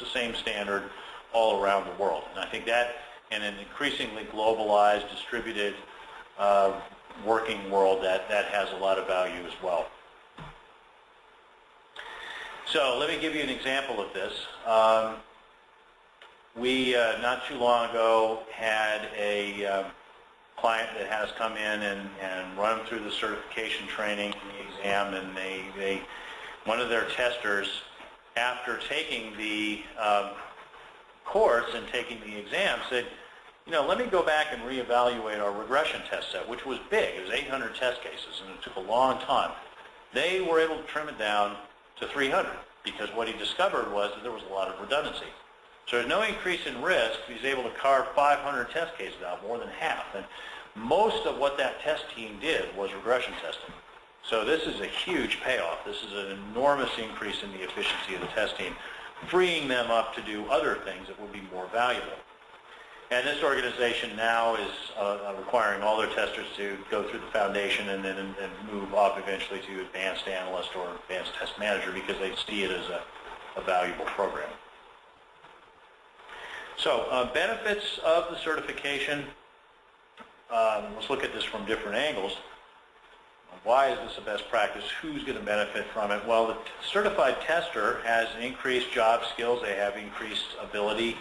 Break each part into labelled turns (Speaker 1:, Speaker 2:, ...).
Speaker 1: the same standard all around the world. And I think that in an increasingly globalized, distributed working world, that has a lot of value as well. So let me give you an example of this. We, not too long ago, had a client that has come in and run through the certification training and the exam, and one of their testers, after taking the course and taking the exam, said, you know, let me go back and reevaluate our regression test set, which was big. It was 800 test cases, and it took a long time. They were able to trim it down to 300 because what he discovered was that there was a lot of redundancy. So there's no increase in risk. He's able to carve 500 test cases out, more than half. And most of what that test team did was regression testing. So this is a huge payoff. This is an enormous increase in the efficiency of the test team, freeing them up to do other things that will be more valuable. And this organization now is requiring all their testers to go through the foundation and then move up eventually to advanced analyst or advanced test manager because they see it as a valuable program. So benefits of the certification, let's look at this from different angles. Why is this a best practice? Who's going to benefit from it? Well, the certified tester has increased job skills. They have increased ability.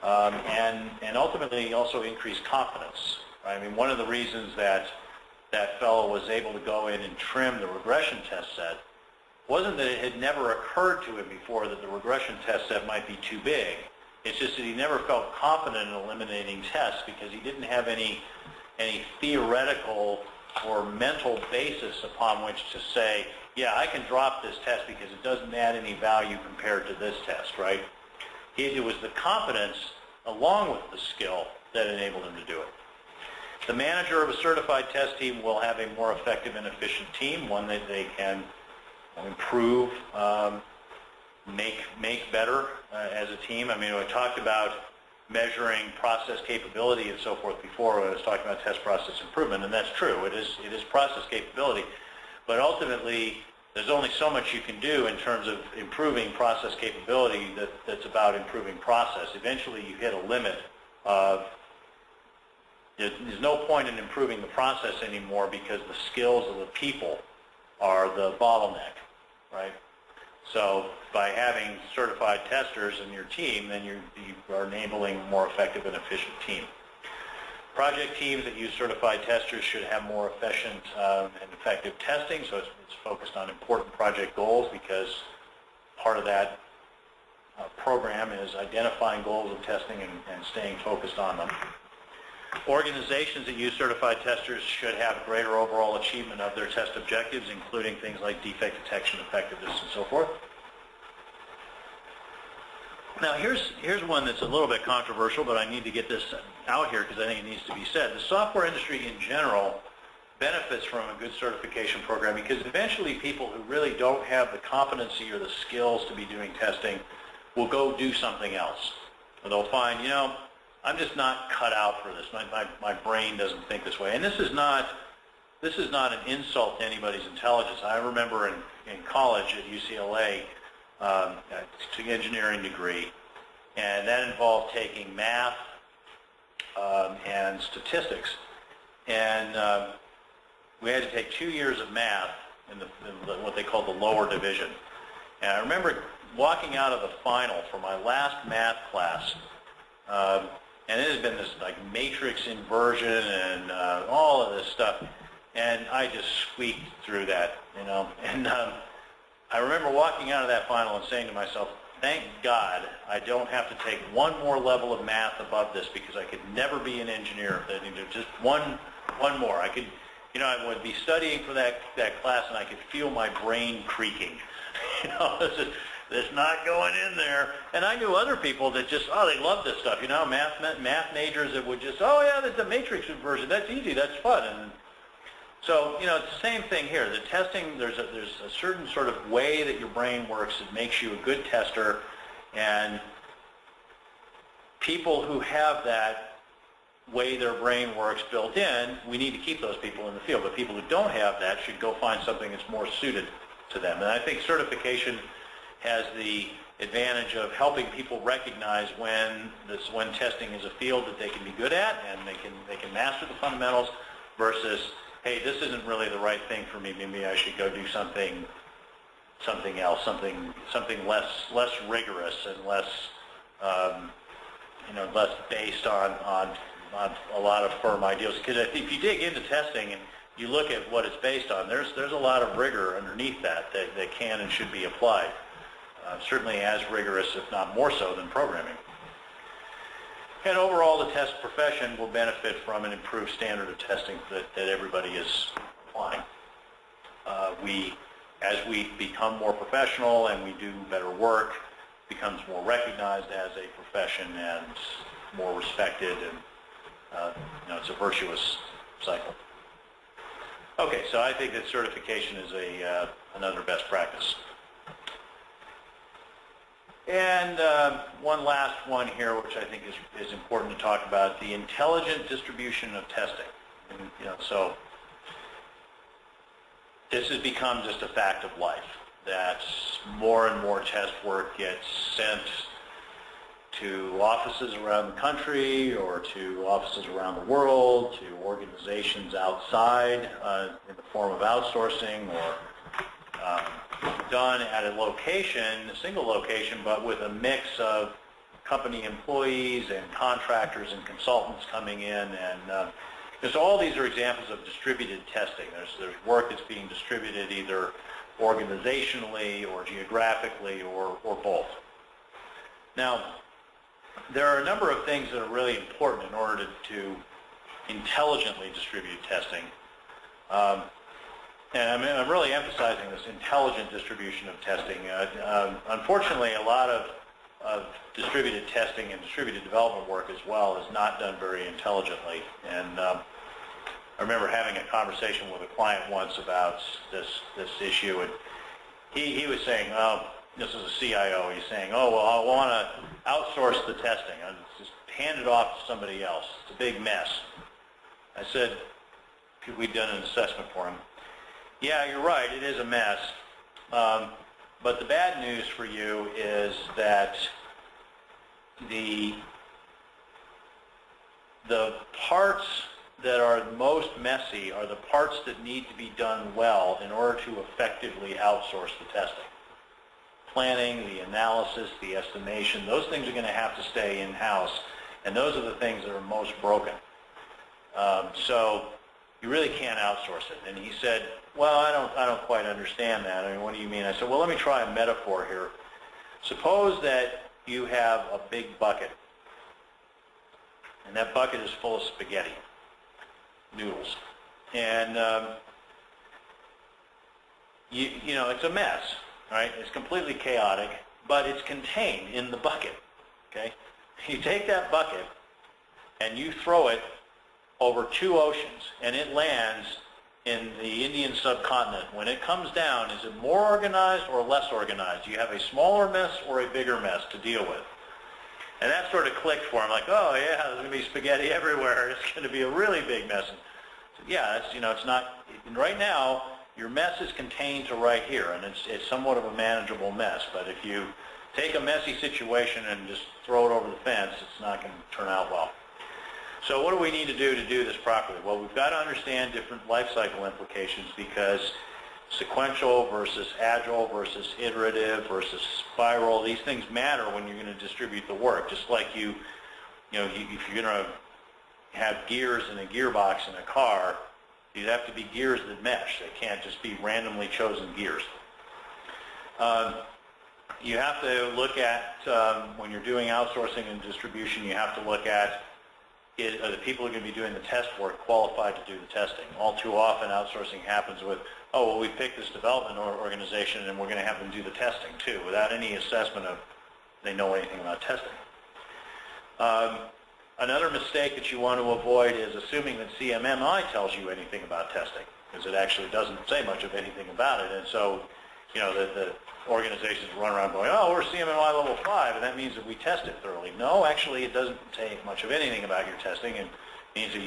Speaker 1: And ultimately also increased confidence. Right? I mean, one of the reasons that that fellow was able to go in and trim the regression test set wasn't that it had never occurred to him before that the regression test set might be too big. It's just that he never felt confident in eliminating tests because he didn't have any theoretical or mental basis upon which to say, yeah, I can drop this test because it doesn't add any value compared to this test, right? It was the confidence along with the skill that enabled him to do it. The manager of a certified test team will have a more effective and efficient team, one that they can improve, make better as a team. I mean, I talked about measuring process capability and so forth before when I was talking about test process improvement, and that's true. It is process capability, but ultimately there's only so much you can do in terms of improving process capability that's about improving process. Eventually you hit a limit of, there's no point in improving the process anymore because the skills of the people are the bottleneck, right? So by having certified testers in your team, then you are enabling a more effective and efficient team. Project teams that use certified testers should have more efficient and effective testing, so it's focused on important project goals because part of that program is identifying goals of testing and staying focused on them. Organizations that use certified testers should have greater overall achievement of their test objectives, including things like defect detection, effectiveness, and so forth. Now here's one that's a little bit controversial, but I need to get this out here because I think it needs to be said. The software industry in general benefits from a good certification program because eventually people who really don't have the competency or the skills to be doing testing will go do something else. Or they'll find, you know, I'm just not cut out for this. My brain doesn't think this way. And this is not an insult to anybody's intelligence. I remember in college at UCLA, took an engineering degree, and that involved taking math and statistics. And we had to take 2 years of math in what they call the lower division. And I remember walking out of the final for my last math class, and it has been this like matrix inversion and all of this stuff, and I just squeaked through that, you know. And I remember walking out of that final and saying to myself, thank God I don't have to take one more level of math above this because I could never be an engineer. Just one more. I could, you know, I would be studying for that class and I could feel my brain creaking. You know, it's not going in there. And I knew other people that just, oh, they love this stuff. You know, math majors that would just, oh yeah, that's a matrix inversion. That's easy. That's fun. And so, you know, it's the same thing here. The testing, there's a certain sort of way that your brain works that makes you a good tester, and people who have that way their brain works built in, we need to keep those people in the field. But people who don't have that should go find something that's more suited to them. And I think certification has the advantage of helping people recognize when testing is a field that they can be good at and they can master the fundamentals versus, hey, this isn't really the right thing for me. Maybe I should go do something else, something less rigorous and less less based on a lot of firm ideals. Because if you dig into testing and you look at what it's based on, there's a lot of rigor underneath that can and should be applied. Certainly as rigorous, if not more so, than programming. And overall, the test profession will benefit from an improved standard of testing that everybody is applying. As we become more professional and we do better work, it becomes more recognized as a profession and more respected, and it's a virtuous cycle. Okay, so I think that certification is another best practice. And one last one here, which I think is important to talk about, the intelligent distribution of testing. And, so this has become just a fact of life, that more and more test work gets sent to offices around the country or to offices around the world, to organizations outside in the form of outsourcing or done at a location, a single location, but with a mix of company employees and contractors and consultants coming in. And so all these are examples of distributed testing. There's work that's being distributed either organizationally or geographically or both. Now, there are a number of things that are really important in order to intelligently distribute testing. And I'm really emphasizing this intelligent distribution of testing. Unfortunately, a lot of distributed testing and distributed development work as well is not done very intelligently. And I remember having a conversation with a client once about this issue, and he was saying, oh, this is a CIO, he's saying, oh, well, I want to outsource the testing. I'll just hand it off to somebody else. It's a big mess. I said, we'd done an assessment for him. Yeah, you're right, it is a mess. But the bad news for you is that the parts that are most messy are the parts that need to be done well in order to effectively outsource the testing. Planning, the analysis, the estimation, those things are going to have to stay in-house, and those are the things that are most broken. So you really can't outsource it. And he said, well, I don't quite understand that. I mean, what do you mean? I said, well, let me try a metaphor here. Suppose that you have a big bucket, and that bucket is full of spaghetti noodles. And, it's a mess, right? It's completely chaotic, but it's contained in the bucket, okay? You take that bucket and you throw it over 2 oceans, and it lands in the Indian subcontinent. When it comes down, is it more organized or less organized? Do you have a smaller mess or a bigger mess to deal with? And that sort of clicked for him, like, oh yeah, there's going to be spaghetti everywhere. It's going to be a really big mess. And so, yeah, it's not. Right now, your mess is contained to right here, and it's somewhat of a manageable mess. But if you take a messy situation and just throw it over the fence, it's not going to turn out well. So what do we need to do this properly? Well, we've got to understand different life cycle implications, because sequential versus agile versus iterative versus spiral, these things matter when you're going to distribute the work. Just like if you're going to have gears in a gearbox in a car, you'd have to be gears that mesh. They can't just be randomly chosen gears. You have to look at, when you're doing outsourcing and distribution, you have to look at, are the people who are going to be doing the test work qualified to do the testing? All too often, outsourcing happens with, oh, well, we picked this development organization and we're going to have them do the testing too, without any assessment of they know anything about testing. Another mistake that you want to avoid is assuming that CMMI tells you anything about testing, because it actually doesn't say much of anything about it. And so, the organizations run around going, oh, we're CMMI level 5, and that means that we test it thoroughly. No, actually, it doesn't say much of anything about your testing. It means that